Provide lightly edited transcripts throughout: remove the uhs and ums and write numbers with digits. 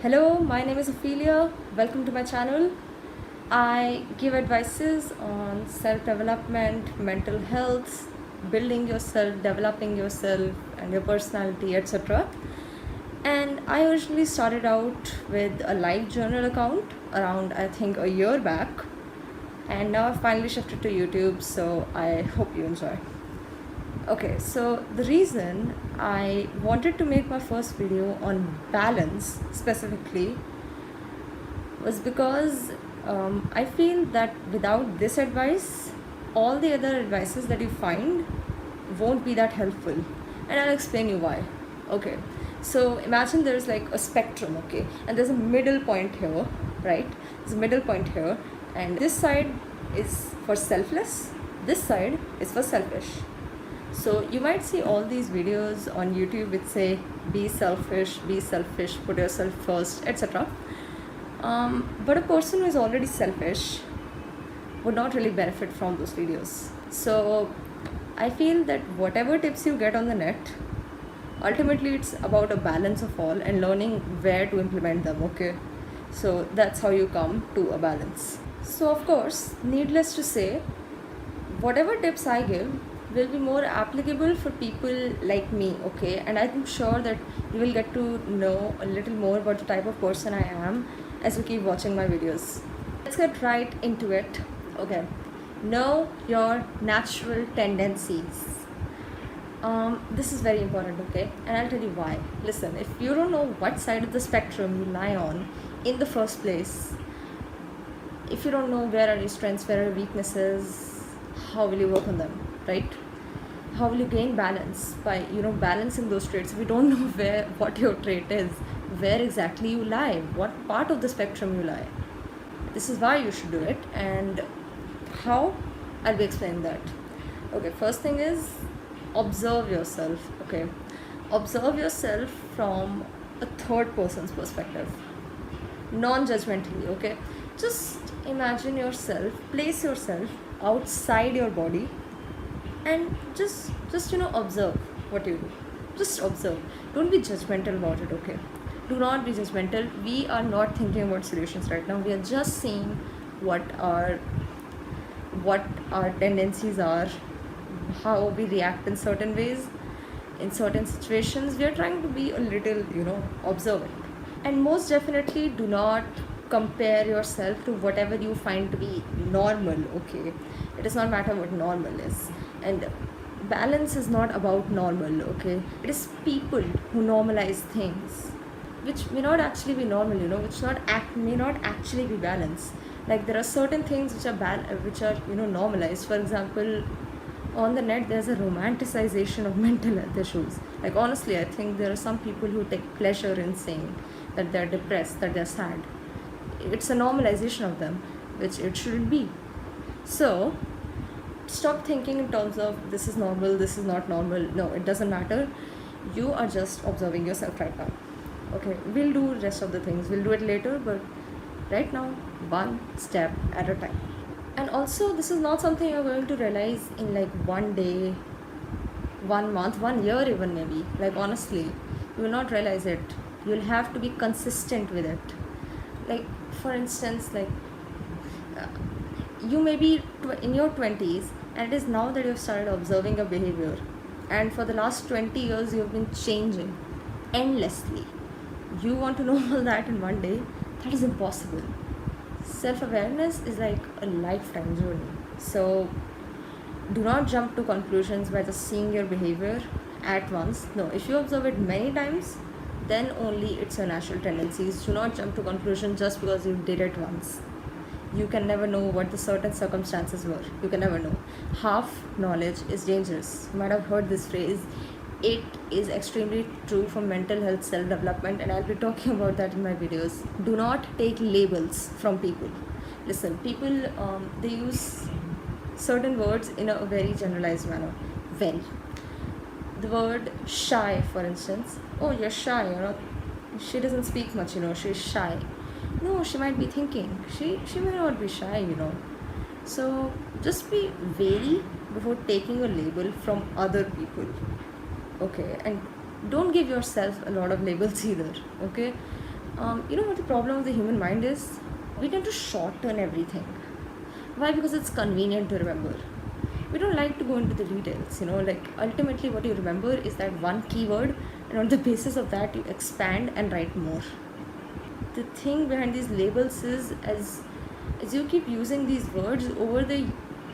Hello, my name is Ophelia. Welcome to my channel. I give advices on self-development, mental health, building yourself, developing yourself and your personality, etc. And I originally started out with a live journal account around I think a year back, and now I've finally shifted to YouTube, so I hope you enjoy. Okay, so the reason I wanted to make my first video on balance specifically was because I feel that without this advice, all the other advices that you find won't be that helpful. And I'll explain you why. Okay, so imagine there's like a spectrum, okay, and there's a middle point here, right? There's a middle point here, and this side is for selfless, this side is for selfish. So you might see all these videos on YouTube which say be selfish, put yourself first, etc. But a person who is already selfish would not really benefit from those videos. So I feel that whatever tips you get on the net, ultimately it's about a balance of all and learning where to implement them, okay? So that's how you come to a balance. So of course, needless to say, whatever tips I give will be more applicable for people like me, okay? And I'm sure that you will get to know a little more about the type of person I am as you keep watching my videos. Let's get right into it. Okay, know your natural tendencies. This is very important, okay? And I'll tell you why. Listen, if you don't know what side of the spectrum you lie on in the first place, if you don't know where are your strengths, where are your weaknesses, how will you work on them, right? How will you gain balance by balancing those traits? If you don't know what your trait is, where exactly you lie, what part of the spectrum you lie, this is why you should do it. And how, I'll be explaining that. Okay, first thing is observe yourself. Okay, observe yourself from a third person's perspective, non-judgmentally. Okay, just imagine yourself, place yourself outside your body and just observe what you do. Just observe, don't be judgmental about it, okay? Do not be judgmental. We are not thinking about solutions right now. We are just seeing what our tendencies are, how we react in certain ways in certain situations. We are trying to be a little observant. And most definitely do not compare yourself to whatever you find to be normal, okay? It does not matter what normal is. And balance is not about normal, okay? It is people who normalize things which may not actually be normal, which may not actually be balanced. Like there are certain things which are normalized. For example, on the net there's a romanticization of mental health issues. Like honestly, I think there are some people who take pleasure in saying that they're depressed, that they're sad. It's a normalization of them, which it shouldn't be. So stop thinking in terms of this is normal, this is not normal. No, it doesn't matter. You are just observing yourself right now. Okay, we'll do rest of the things, we'll do it later, but right now, one step at a time. And also, this is not something you're going to realize in like one day, 1 month, 1 year even, maybe. Like honestly, you will not realize it. You'll have to be consistent with it. Like for instance, like you may be in your 20s, and it is now that you've started observing your behavior, and for the last 20 years you've been changing endlessly. You want to know all that in one day? That is impossible. Self-awareness is like a lifetime journey. So do not jump to conclusions by just seeing your behavior at once. No, if you observe it many times, then only it's your natural tendencies. Do not jump to conclusions just because you did it once. You can never know what the certain circumstances were. You can never know. Half knowledge is dangerous. You might have heard this phrase. It is extremely true for mental health, self-development, and I'll be talking about that in my videos. Do not take labels from people. Listen, people, they use certain words in a very generalized manner. The word shy, for instance. Oh, you're shy, she doesn't speak much, she's shy. No, she might be thinking, she may not be shy, So just be wary before taking a label from other people. Okay, and don't give yourself a lot of labels either. Okay, You know what the problem of the human mind is? We tend to shorten everything. Why? Because it's convenient to remember. We don't like to go into the details, like ultimately what you remember is that one keyword, and on the basis of that you expand and write more. The thing behind these labels is, as you keep using these words over the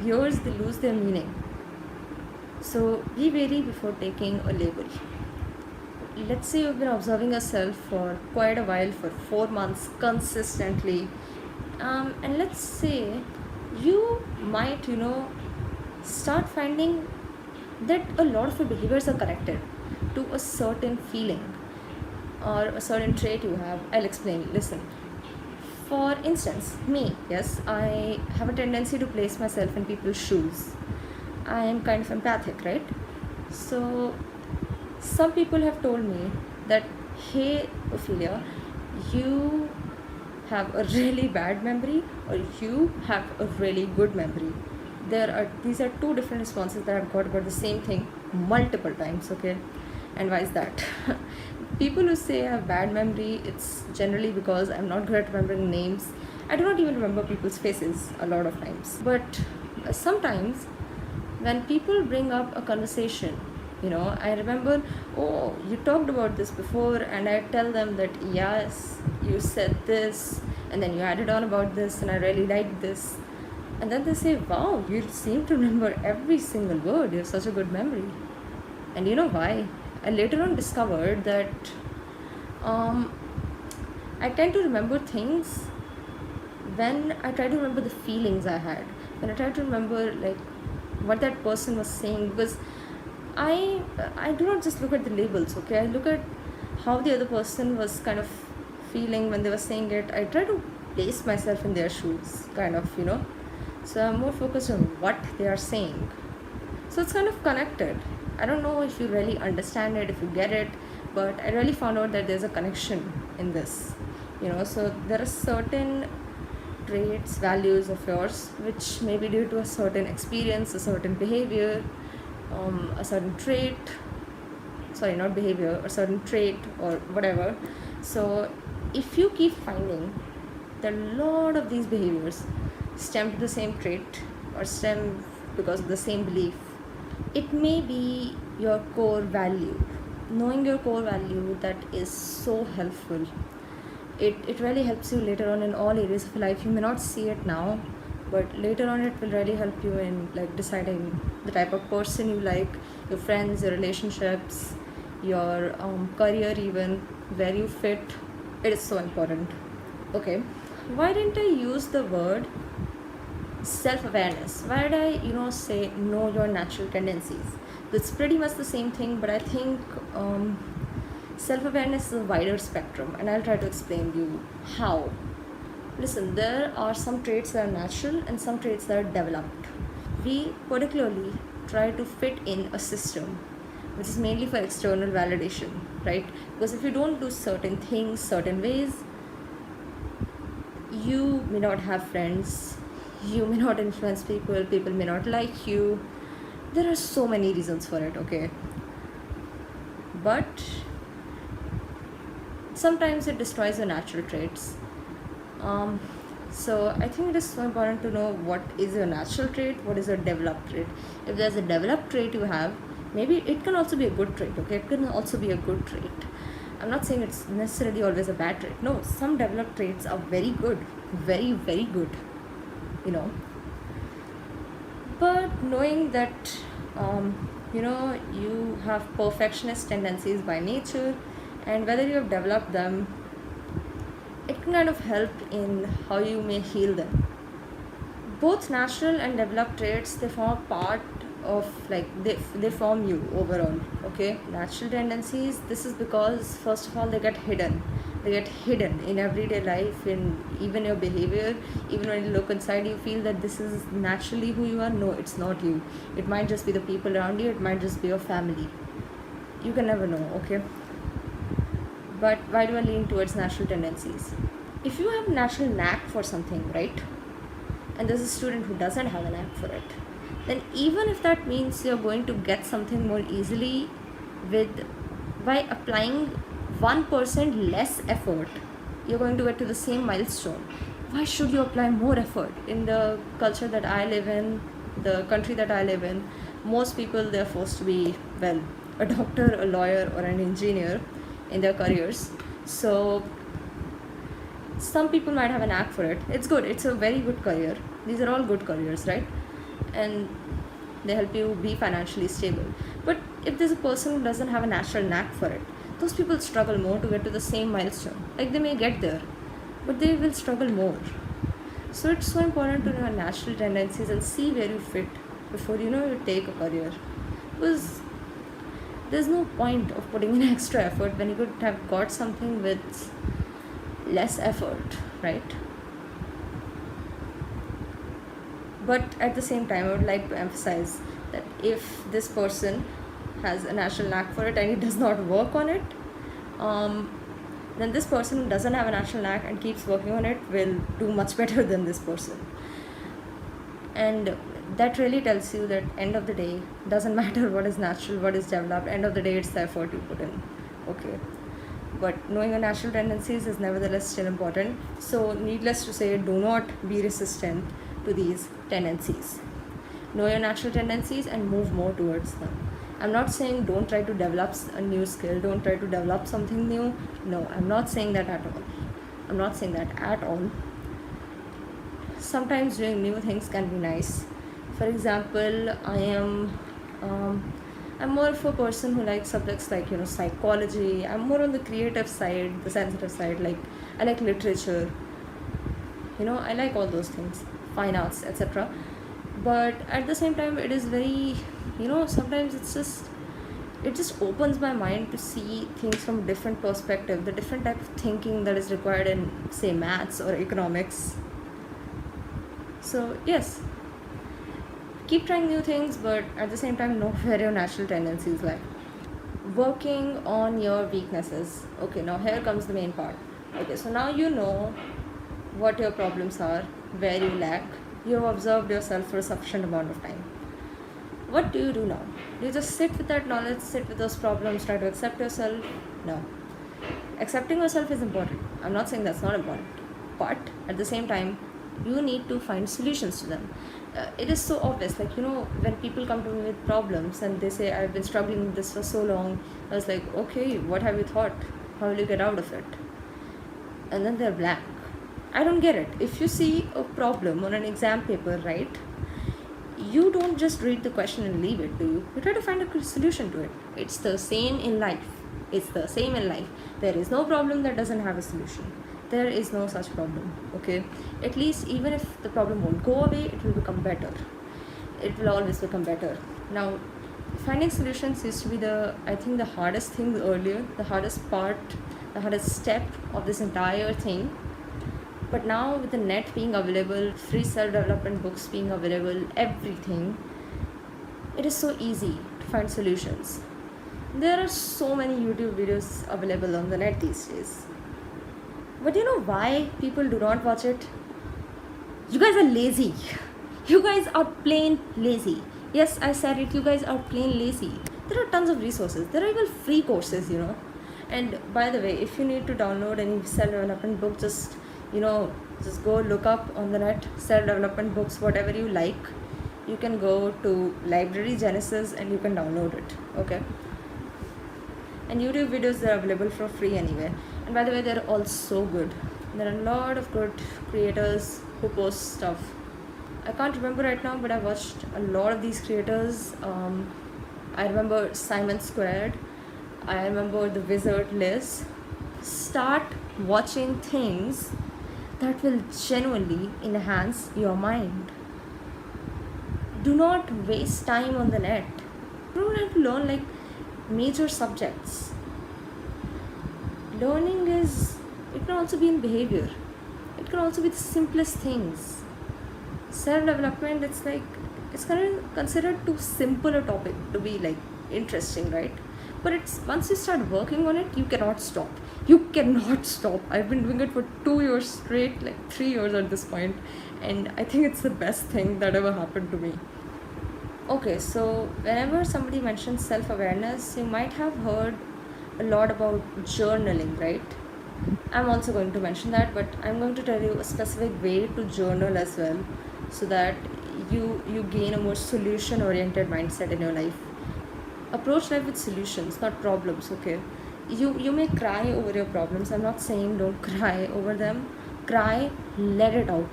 years, they lose their meaning. So be wary before taking a label. Let's say you've been observing yourself for quite a while, for 4 months consistently, and let's say you might start finding that a lot of your behaviors are connected to a certain feeling or a certain trait you have. I'll explain. Listen. For instance, me, yes, I have a tendency to place myself in people's shoes. I am kind of empathic, right? So, some people have told me that, hey, Ophelia, you have a really bad memory or you have a really good memory. These are two different responses that I've got about the same thing multiple times, okay? And why is that? People who say I have bad memory, it's generally because I'm not good at remembering names. I do not even remember people's faces a lot of times. But sometimes when people bring up a conversation, I remember, oh, you talked about this before, and I tell them that, yes, you said this, and then you added on about this, and I really liked this. And then they say, wow, you seem to remember every single word. You have such a good memory. And you know why? I later on discovered that I tend to remember things when I try to remember the feelings I had. When I try to remember like what that person was saying, because I do not just look at the labels, okay? I look at how the other person was kind of feeling when they were saying it. I try to place myself in their shoes, kind of, So I'm more focused on what they are saying. So it's kind of connected. I don't know if you really understand it, if you get it, but I really found out that there's a connection in this. So there are certain traits, values of yours, which may be due to a certain experience, a certain behavior, a certain trait, sorry, not behavior, a certain trait or whatever. So if you keep finding that a lot of these behaviors stem to the same trait or stem because of the same belief, it may be your core value. Knowing your core value, that is so helpful. It really helps you later on in all areas of life. You may not see it now, but later on it will really help you in like deciding the type of person you like, your friends, your relationships, your career, even where you fit. It is so important. Okay, why didn't I use the word self-awareness? Why did I say know your natural tendencies? It's pretty much the same thing, but I think self-awareness is a wider spectrum, and I'll try to explain you how. Listen, there are some traits that are natural and some traits that are developed. We particularly try to fit in a system which is mainly for external validation, right? Because if you don't do certain things certain ways, you may not have friends, you may not influence people, people may not like you. There are so many reasons for it, okay? But sometimes it destroys your natural traits. So I think it is so important to know what is your natural trait, what is your developed trait. If there's a developed trait you have, maybe it can also be a good trait, okay? It can also be a good trait. I'm not saying it's necessarily always a bad trait. No, some developed traits are very good, very, very good, But knowing that, you have perfectionist tendencies by nature, and whether you have developed them, it can kind of help in how you may heal them. Both natural and developed traits, they form a part of they form you overall, okay? Natural tendencies, this is because first of all they get hidden in everyday life, in even your behavior. Even when you look inside, you feel that this is naturally who you are. No, it's not you. It might just be the people around you, it might just be your family. You can never know, okay? But why do I lean towards natural tendencies? If you have a natural knack for something, right, and there's a student who doesn't have a knack for it, then even if that means you're going to get something more easily by applying 1% less effort, you're going to get to the same milestone. Why should you apply more effort? In the culture that I live in, the country that I live in, most people, they're forced to be, well, a doctor, a lawyer, or an engineer in their careers. So some people might have a knack for it. It's good, it's a very good career. These are all good careers, right? And they help you be financially stable. But if there's a person who doesn't have a natural knack for it, those people struggle more to get to the same milestone. Like, they may get there, but they will struggle more. So it's so important to know natural tendencies and see where you fit before you take a career. Because there's no point of putting in extra effort when you could have got something with less effort, right? But at the same time, I would like to emphasize that if this person has a natural knack for it and he does not work on it, then this person who doesn't have a natural knack and keeps working on it will do much better than this person. And that really tells you that end of the day, doesn't matter what is natural, what is developed, end of the day it's the effort you put in. Okay. But knowing your natural tendencies is nevertheless still important. So needless to say, do not be resistant to these tendencies. Know your natural tendencies and move more towards them. I'm not saying don't try to develop a new skill, don't try to develop something new. No, I'm not saying that at all. I'm not saying that at all. Sometimes doing new things can be nice. For example, I'm more of a person who likes subjects like psychology. I'm more on the creative side, the sensitive side. Like, I like literature. I like all those things, fine arts, etc. But at the same time, it is very, sometimes it just opens my mind to see things from a different perspective, the different type of thinking that is required in, say, maths or economics. So yes, keep trying new things, but at the same time, know where your natural tendencies lie. Working on your weaknesses. Okay, now here comes the main part. Okay, so now you know what your problems are, where you lack. You have observed yourself for a sufficient amount of time. What do you do now? Do you just sit with that knowledge, sit with those problems, try to accept yourself? No. Accepting yourself is important. I'm not saying that's not important. But at the same time, you need to find solutions to them. It is so obvious. Like, when people come to me with problems and they say, I've been struggling with this for so long, I was like, okay, what have you thought? How will you get out of it? And then they're blank. I don't get it. If you see a problem on an exam paper, right, you don't just read the question and leave it, do you? You try to find a solution to it. It's the same in life. There is no problem that doesn't have a solution. There is no such problem, okay? At least even if the problem won't go away, it will become better. It will always become better. Now, finding solutions used to be the hardest thing earlier, the hardest part, the hardest step of this entire thing. But now with the net being available, free self-development books being available, everything, it is so easy to find solutions. There are so many YouTube videos available on the net these days. But you know why people do not watch it? You guys are lazy. You guys are plain lazy. Yes, I said it, you guys are plain lazy. There are tons of resources. There are even free courses, And by the way, if you need to download any self-development book, just go look up on the net, self-development books, whatever you like. You can go to Library Genesis and you can download it, okay? And YouTube videos, they're available for free anyway. And by the way, they're all so good. There are a lot of good creators who post stuff. I can't remember right now, but I watched a lot of these creators. I remember Simon Squared. I remember the Wizard Liz. Start watching things that will genuinely enhance your mind. Do not waste time on the net. You don't have to learn like major subjects. Learning it can also be in behavior. It can also be the simplest things. Self-development, it's kind of considered too simple a topic to be like interesting, right? But it's once you start working on it, you cannot stop. I've been doing it for 2 years straight, like 3 years at this point, and I think it's the best thing that ever happened to me. Okay, so whenever somebody mentions self-awareness, you might have heard a lot about journaling, right? I'm also going to mention that, but I'm going to tell you a specific way to journal as well, so that you gain a more solution oriented mindset in your life. Approach life with solutions, not problems. Okay, you may cry over your problems. I'm not saying don't cry over them. Cry, let it out.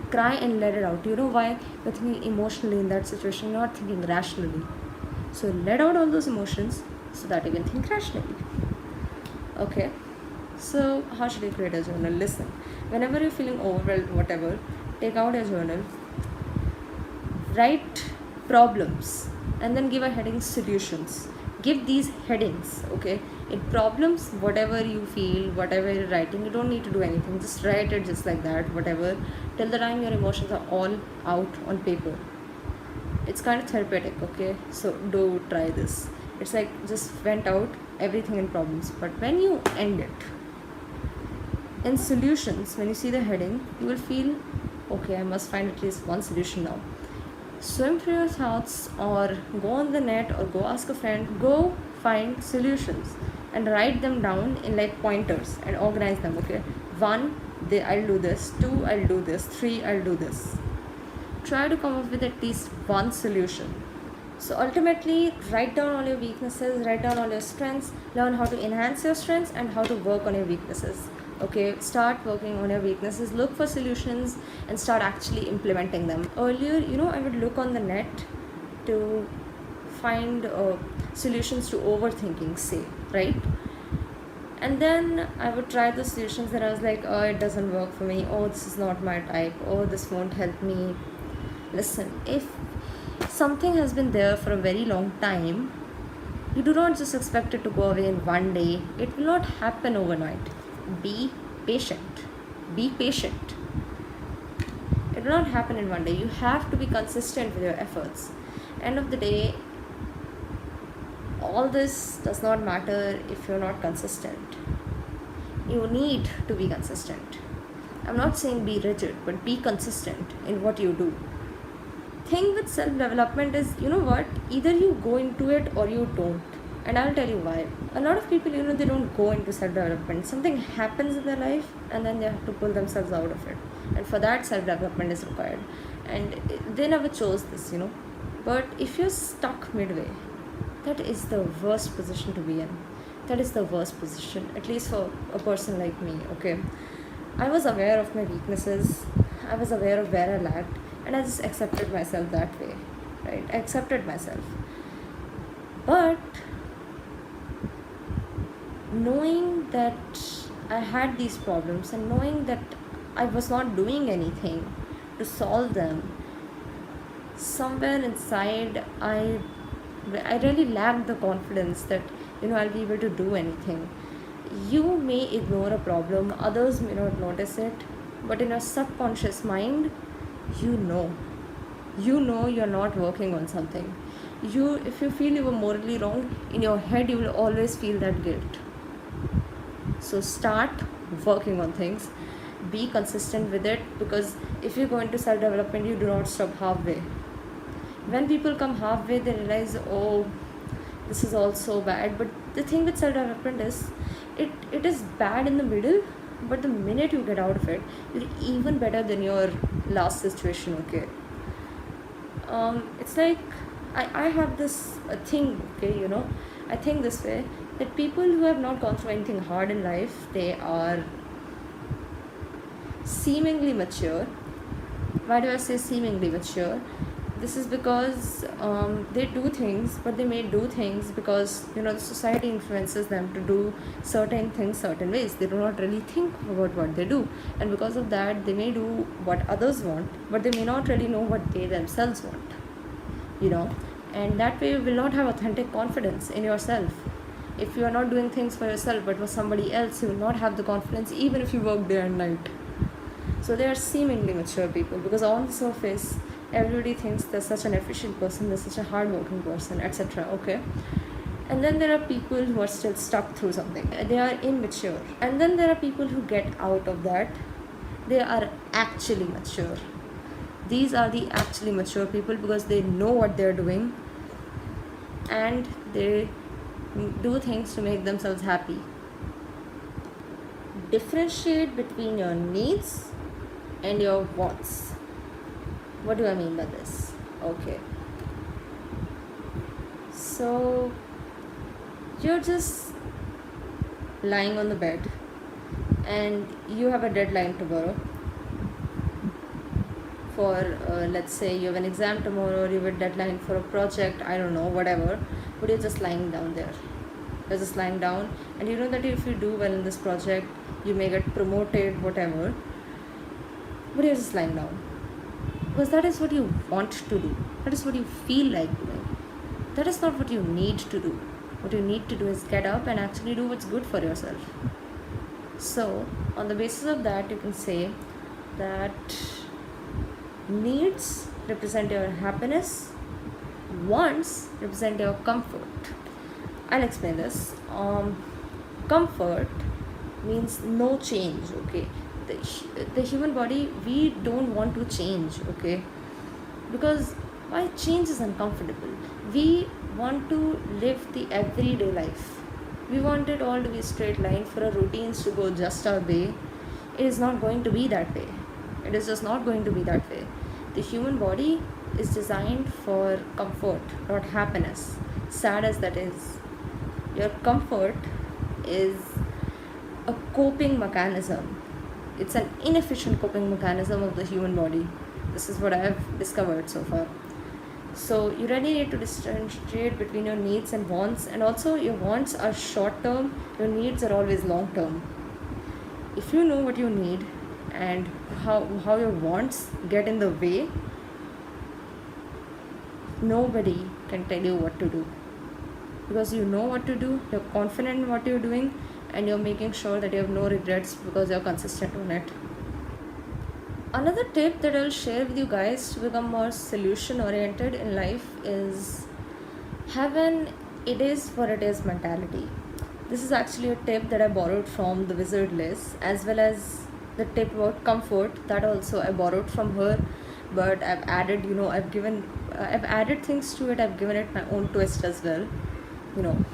Cry and let it out. You know why? You're thinking emotionally in that situation, you're not thinking rationally. So let out all those emotions so that you can think rationally. Okay, so how should you create a journal? Listen, whenever you're feeling overwhelmed, whatever, take out a journal, write problems, and then give a heading solutions. Give these headings. Okay, in problems, whatever you feel, whatever you're writing, you don't need to do anything, just write it just like that, whatever, till the time your emotions are all out on paper. It's kind of therapeutic. Okay, so do try this. It's like just vent out everything in problems, but when you end it in solutions, when you see the heading, you will feel, okay, I must find at least one solution now. Swim through your thoughts, or go on the net, or go ask a friend, go find solutions and write them down in like pointers and organize them. Okay, 1, I'll do this, 2, I'll do this, 3, I'll do this. Try to come up with at least one solution. So ultimately, write down all your weaknesses, write down all your strengths, learn how to enhance your strengths and how to work on your weaknesses. Okay, start working on your weaknesses, look for solutions and start actually implementing them. Earlier, I would look on the net to find solutions to overthinking, say, right? And then I would try the solutions and I was like, oh, it doesn't work for me, oh, this is not my type, oh, this won't help me. Listen, if something has been there for a very long time, you do not just expect it to go away in one day. It will not happen overnight. Be patient. Be patient. It will not happen in one day. You have to be consistent with your efforts. End of the day, all this does not matter if you're not consistent. You need to be consistent. I'm not saying be rigid, but be consistent in what you do. Thing with self-development is, either you go into it or you don't. And I'll tell you why. A lot of people, they don't go into self-development. Something happens in their life and then they have to pull themselves out of it. And for that, self-development is required. And they never chose this, But if you're stuck midway, that is the worst position to be in. That is the worst position, at least for a person like me, okay? I was aware of my weaknesses. I was aware of where I lacked. And I just accepted myself that way, right? I accepted myself. But knowing that I had these problems and knowing that I was not doing anything to solve them, somewhere inside I really lacked the confidence that, I'll be able to do anything. You may ignore a problem, others may not notice it, but in your subconscious mind, you know you're not working on something. If you feel you were morally wrong, in your head you will always feel that guilt. So start working on things, be consistent with it, because if you go into self-development, you do not stop halfway. When people come halfway, they realize, oh, this is all so bad. But the thing with self-development is, it is bad in the middle, but the minute you get out of it, you're even better than your last situation. Okay, it's like I have this thing, okay, I think this way, that people who have not gone through anything hard in life, they are seemingly mature. Why do I say seemingly mature? This is because they do things, but they may do things because the society influences them to do certain things certain ways. They do not really think about what they do, and because of that, they may do what others want, but they may not really know what they themselves want. And that way you will not have authentic confidence in yourself. If you are not doing things for yourself but for somebody else, you will not have the confidence even if you work day and night. So they are seemingly mature people, because on the surface everybody thinks they're such an efficient person, they're such a hardworking person, etc. Okay, and then there are people who are still stuck through something, they are immature. And then there are people who get out of that, they are actually mature. These are the actually mature people, because they know what they're doing and they do things to make themselves happy. differentiate between your needs and your wants. What do I mean by this? Okay, so you're just lying on the bed and you have a deadline tomorrow for let's say you have an exam tomorrow, or you have a deadline for a project, I don't know, whatever, but you're just lying down there. You're just lying down, and you know that if you do well in this project, you may get promoted, whatever, but you're just lying down because that is what you want to do, that is what you feel like doing. That is not what you need to do. What you need to do is get up and actually do what's good for yourself. So on the basis of that, you can say that needs represent your happiness, wants represent your comfort. I'll explain this. Comfort means no change, okay? The human body, we don't want to change, okay? Because why? Change is uncomfortable. We want to live the everyday life. We want it all to be straight line, for our routines to go just our way. It is not going to be that way. It is just not going to be that way. The human body is designed for comfort, not happiness. Sad as that is. Your comfort is a coping mechanism. It's an inefficient coping mechanism of the human body. This is what I have discovered so far. So you really need to differentiate between your needs and wants, and also your wants are short term, your needs are always long term. If you know what you need and how your wants get in the way, nobody can tell you what to do, because you know what to do, you're confident in what you're doing, and you're making sure that you have no regrets because you're consistent on it. Another tip that I'll share with you guys to become more solution oriented in life is have an it is what it is mentality. This is actually a tip that I borrowed from the Wizard Liz, as well as the tip about comfort that also I borrowed from her, but I've added, I've added things to it, I've given it my own twist as well. You know,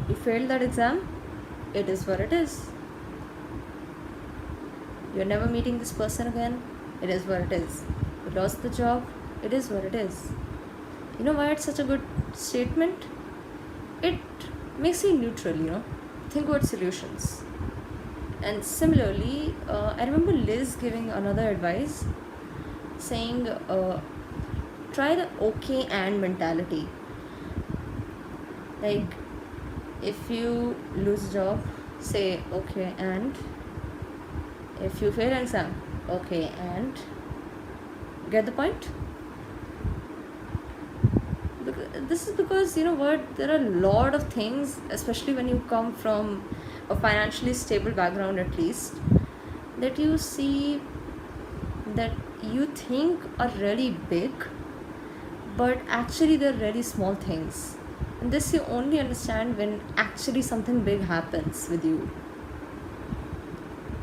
you failed that exam, it is what it is. You're never meeting this person again, it is what it is. You lost the job, it is what it is. You know why it's such a good statement? It makes you neutral. Think about solutions. And similarly, I remember Liz giving another advice saying, try the okay and mentality. Like, if you lose a job, say okay and. If you fail an exam, okay and. Get the point? This is because, you know what, there are a lot of things, especially when you come from a financially stable background at least, that you see that you think are really big, but actually they're really small things. And this you only understand when actually something big happens with you.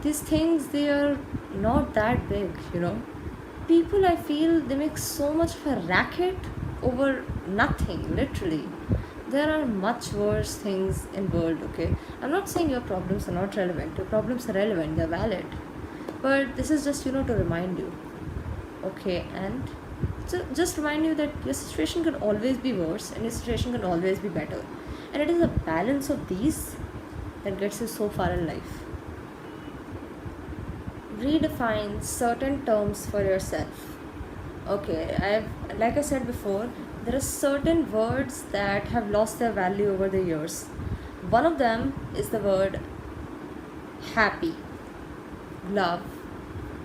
These things, they are not that big. People, I feel, they make so much of a racket over nothing, literally. There are much worse things in world, okay? I'm not saying your problems are not relevant. Your problems are relevant, they're valid. But this is just, to remind you. Okay, and so just remind you that your situation can always be worse and your situation can always be better. And it is a balance of these that gets you so far in life. Redefine certain terms for yourself. Okay, like I said before, there are certain words that have lost their value over the years. One of them is the word happy, love,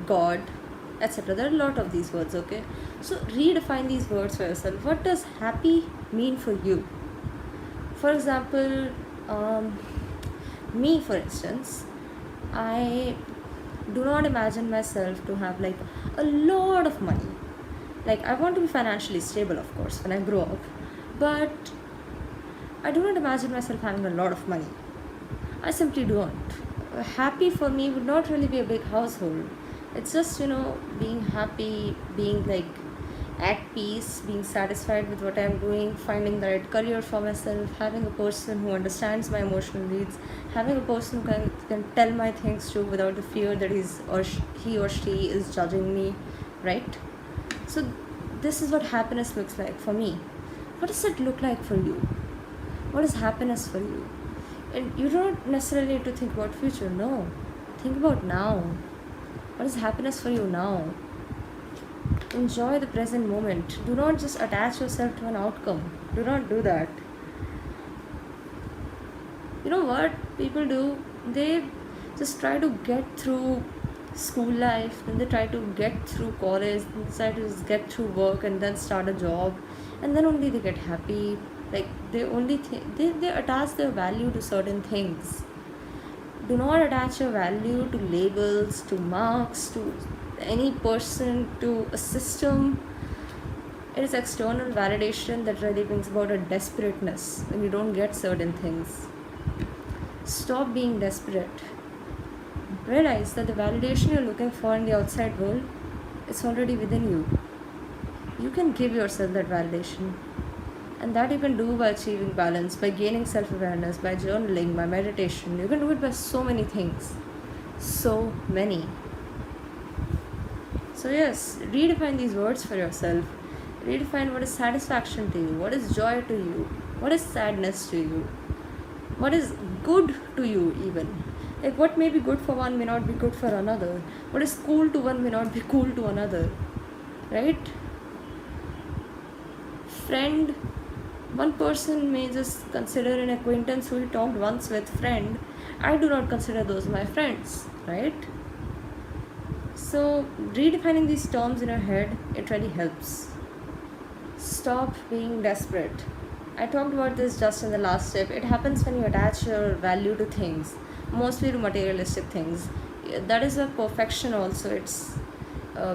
God, etc. There are a lot of these words, okay? So redefine these words for yourself. What does happy mean for you? For example, me, for instance, I do not imagine myself to have like a lot of money. Like, I want to be financially stable, of course, when I grow up, but I do not imagine myself having a lot of money. I simply don't. Happy for me would not really be a big household. It's just, being happy, being like at peace, being satisfied with what I'm doing, finding the right career for myself, having a person who understands my emotional needs, having a person who can tell my things to without the fear that he or she is judging me, right? So this is what happiness looks like for me. What does it look like for you? What is happiness for you? And you don't necessarily need to think about future, no. Think about now. What is happiness for you now? Enjoy the present moment. Do not just attach yourself to an outcome. Do not do that. You know what people do? They just try to get through school life, then they try to get through college, then they try to just get through work and then start a job, and then only they get happy. Like they only they attach their value to certain things. Do not attach your value to labels, to marks, to any person, to a system. It is external validation that really brings about a desperateness when you don't get certain things. Stop being desperate. Realize that the validation you're looking for in the outside world is already within you. You can give yourself that validation. And that you can do by achieving balance, by gaining self-awareness, by journaling, by meditation. You can do it by so many things. So many. So yes, redefine these words for yourself. Redefine what is satisfaction to you, what is joy to you, what is sadness to you, what is good to you even. Like what may be good for one may not be good for another. What is cool to one may not be cool to another. Right? Friend, one person may just consider an acquaintance who he talked once with friend. I do not consider those my friends, right? So redefining these terms in your head, it really helps. Stop being desperate. I talked about this just in the last step. It happens when you attach your value to things, mostly to materialistic things. That is a perfection also. It's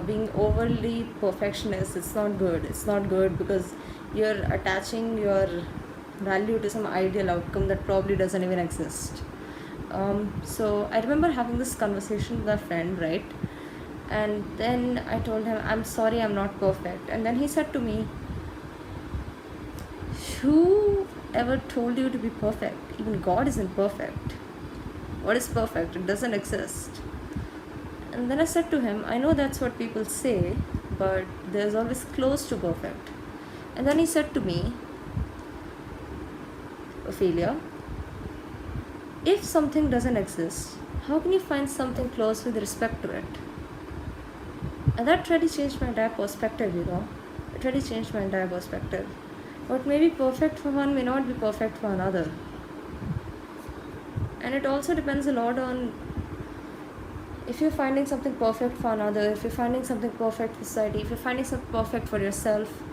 being overly perfectionist. It's not good. It's not good because you're attaching your value to some ideal outcome that probably doesn't even exist. So I remember having this conversation with a friend, right? And then I told him, I'm sorry, I'm not perfect. And then he said to me, who ever told you to be perfect? Even God isn't perfect. What is perfect? It doesn't exist. And then I said to him, I know that's what people say, but there's always close to perfect. And then he said to me, Ophelia, if something doesn't exist, how can you find something close with respect to it? And that really changed my entire perspective, you know. It really changed my entire perspective. What may be perfect for one may not be perfect for another. And it also depends a lot on if you're finding something perfect for another, if you're finding something perfect for society, if you're finding something perfect for yourself.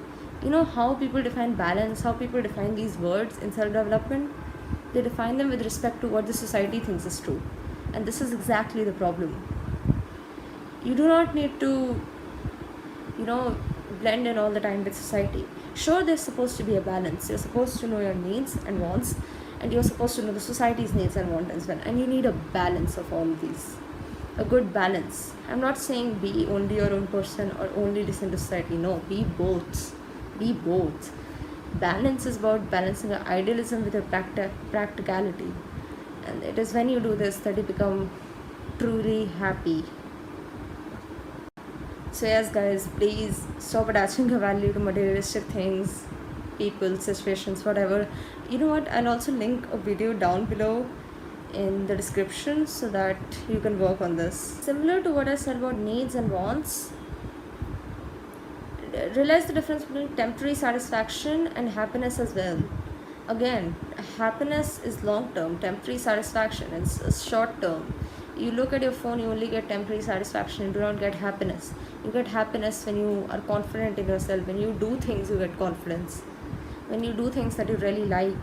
You know how people define balance, how people define these words in self-development? They define them with respect to what the society thinks is true. And this is exactly the problem. You do not need to, blend in all the time with society. Sure, there's supposed to be a balance. You're supposed to know your needs and wants, and you're supposed to know the society's needs and wants as well. And you need a balance of all of these. A good balance. I'm not saying be only your own person or only listen to society. No, be both. Be both. Balance is about balancing your idealism with your practicality. And it is when you do this that you become truly happy. So yes guys, please stop attaching your value to materialistic things, people, situations, whatever. You know what, I'll also link a video down below in the description so that you can work on this. Similar to what I said about needs and wants, realize the difference between temporary satisfaction and happiness as well. Again, happiness is long term, temporary satisfaction is short term. You look at your phone, you only get temporary satisfaction, you do not get happiness. You get happiness when you are confident in yourself. When you do things, you get confidence. When you do things that you really like,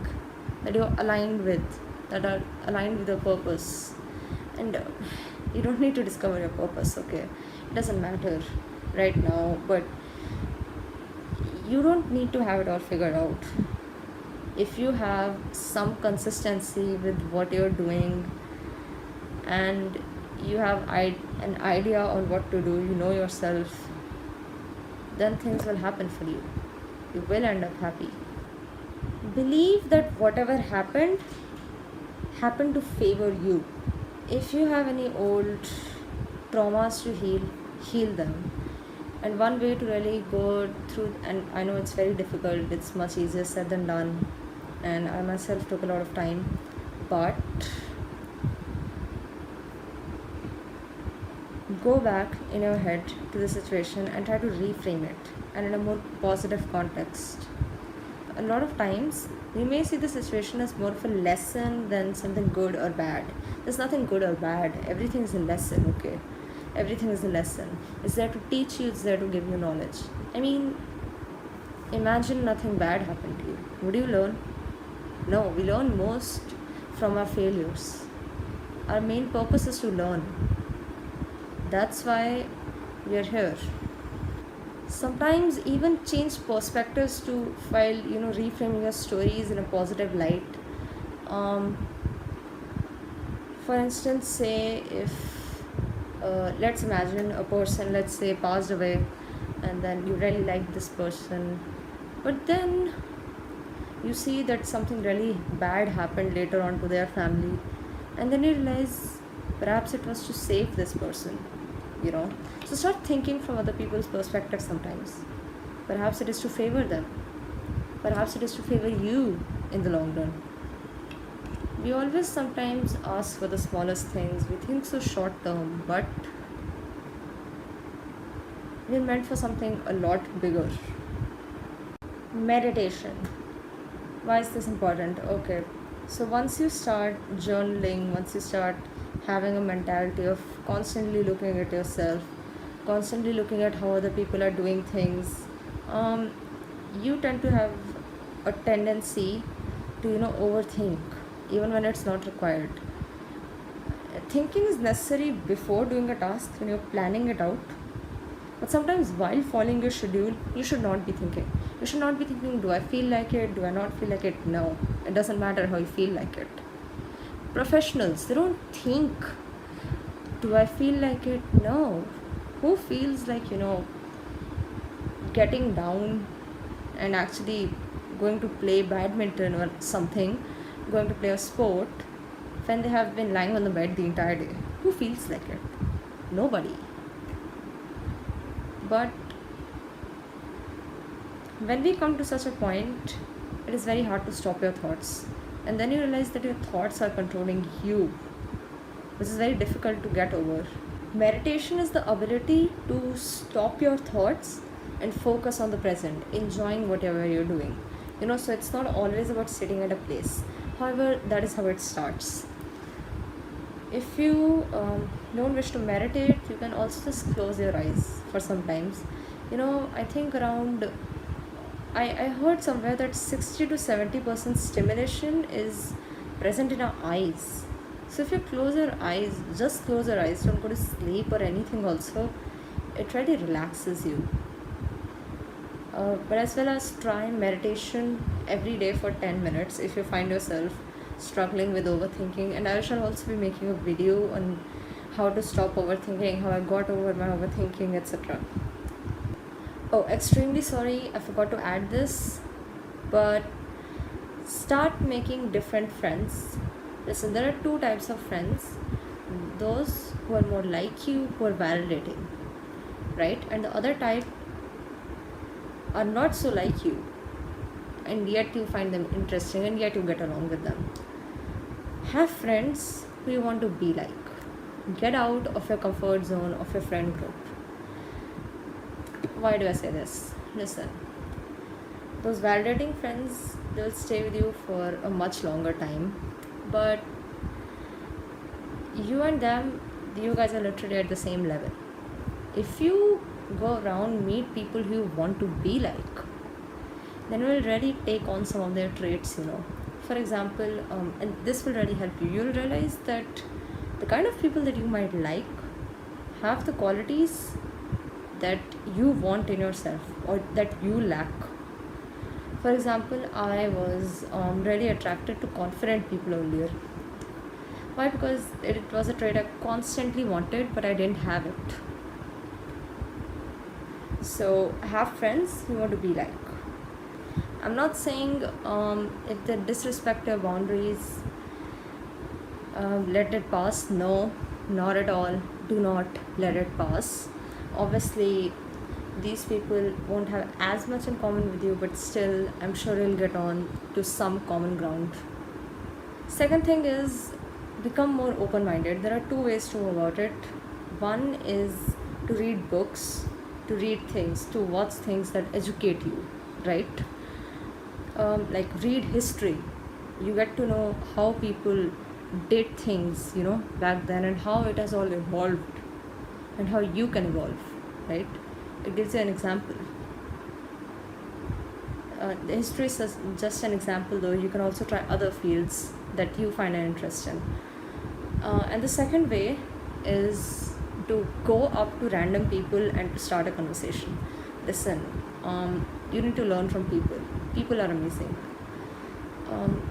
that you're aligned with, that are aligned with your purpose. And you don't need to discover your purpose, okay? It doesn't matter right now, but you don't need to have it all figured out. If you have some consistency with what you're doing and you have an idea on what to do, you know yourself, then things will happen for you. You will end up happy. Believe that whatever happened to favor you. If you have any old traumas to heal them. And one way to really go through, and I know it's very difficult, it's much easier said than done, and I myself took a lot of time, but go back in your head to the situation and try to reframe it, and in a more positive context. A lot of times we may see the situation as more of a lesson than something good or bad. There's nothing good or bad, everything is a lesson. Okay, everything is a lesson. It's there to teach you, it's there to give you knowledge. I mean, imagine nothing bad happened to you. Would you learn? No, we learn most from our failures. Our main purpose is to learn. That's why we are here. Sometimes even change perspectives to while reframing your stories in a positive light. For instance, say if let's imagine a person, let's say, passed away, and then you really like this person, but then you see that something really bad happened later on to their family, and then you realize perhaps it was to save this person. So start thinking from other people's perspective. Sometimes perhaps it is to favor them, perhaps it is to favor you in the long run. We always sometimes ask for the smallest things, we think so short term, but we're meant for something a lot bigger. Meditation. Why is this important? Okay, so once you start journaling, once you start having a mentality of constantly looking at yourself, constantly looking at how other people are doing things, you tend to have a tendency to overthink even when it's not required. Thinking is necessary before doing a task, when you're planning it out, but sometimes while following your schedule, you should not be thinking. You should not be thinking, do I feel like it, do I not feel like it? No, it doesn't matter how you feel like it. Professionals, they don't think, do I feel like it? No. Who feels like getting down and actually going to play badminton or something, going to play a sport, when they have been lying on the bed the entire day? Who feels like it? Nobody. But when we come to such a point, it is very hard to stop your thoughts, and then you realize that your thoughts are controlling you, which is very difficult to get over. Meditation is the ability to stop your thoughts and focus on the present, enjoying whatever you're doing. So it's not always about sitting at a place. However, that is how it starts. If you don't wish to meditate, you can also just close your eyes for some times. I think around, I heard somewhere that 60 to 70% stimulation is present in our eyes. So if you close your eyes, just close your eyes, don't go to sleep or anything also, it really relaxes you. But as well as try meditation every day for 10 minutes if you find yourself struggling with overthinking. And I shall also be making a video on how to stop overthinking, how I got over my overthinking, etc. Oh, extremely sorry, I forgot to add this, but start making different friends. Listen, there are two types of friends: those who are more like you, who are validating, right? And the other type are not so like you, and yet you find them interesting, and yet you get along with them. Have friends who you want to be like. Get out of your comfort zone, of your friend group. Why do I say this? Listen, those validating friends, they'll stay with you for a much longer time, but you and them, you guys are literally at the same level. If you go around, meet people who you want to be like, then you will really take on some of their traits. For example, and this will really help you. You'll realize that the kind of people that you might like have the qualities that you want in yourself or that you lack. For example, I was really attracted to confident people earlier. Why? Because it was a trait I constantly wanted, but I didn't have it. So have friends you want to be like. I'm not saying if they disrespect your boundaries, let it pass. No, not at all. Do not let it pass. Obviously, these people won't have as much in common with you, but still, I'm sure you'll get on to some common ground. Second thing is become more open minded. There are two ways to go about it. One is to read books, to read things, to watch things that educate you, right? Like read history. You get to know how people did things, back then, and how it has all evolved and how you can evolve, right? It gives you an example. The history is just an example, though. You can also try other fields that you find an interest in. And the second way is to go up to random people and to start a conversation. Listen, you need to learn from people. People are amazing.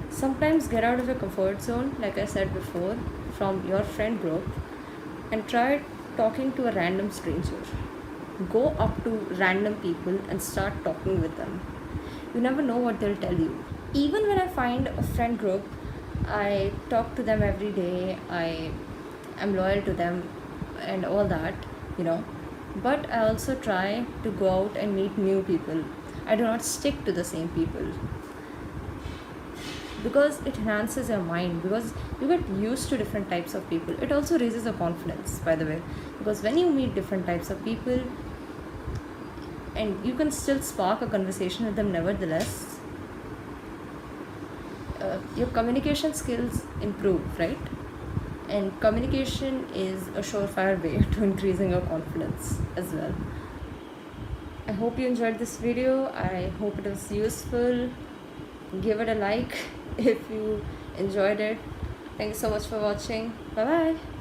Sometimes get out of your comfort zone, like I said before, from your friend group, and try talking to a random stranger. Go up to random people and start talking with them. You never know what they'll tell you. Even when I find a friend group, I talk to them every day, I am loyal to them and all that, but I also try to go out and meet new people. I do not stick to the same people, because it enhances your mind, because you get used to different types of people. It also raises your confidence, by the way, because when you meet different types of people and you can still spark a conversation with them nevertheless, your communication skills improve, right? And communication is a surefire way to increasing your confidence as well. I hope you enjoyed this video. I hope it was useful. Give it a like if you enjoyed it. Thank you so much for watching. Bye bye.